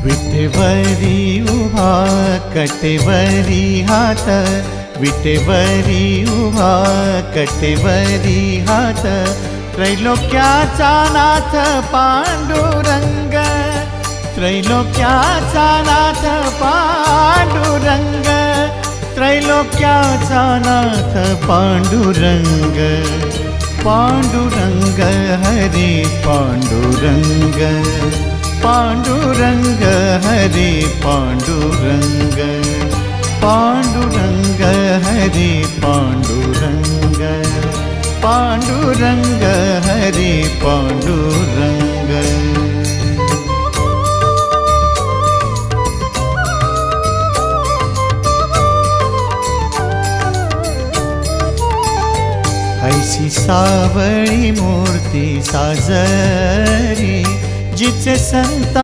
विटेवरी उभा कटेवरी हात, विटेवरी उभा कटेवरी हात, त्रैलोक्याचा नाथ पांडुरंग, त्रैलोक्याचा नाथ पांडुरंग, त्रैलोक्याचा नाथ पांडुरंग, पांडुरंग हरे पांडुरंग, पांडुरंग हरे पांडुरंग, पांडुरंग हरे पांडुरंग, पांडुरंग हरे पांडुरंग। ऐसी सावळी मूर्ती साजरी, जिचे संत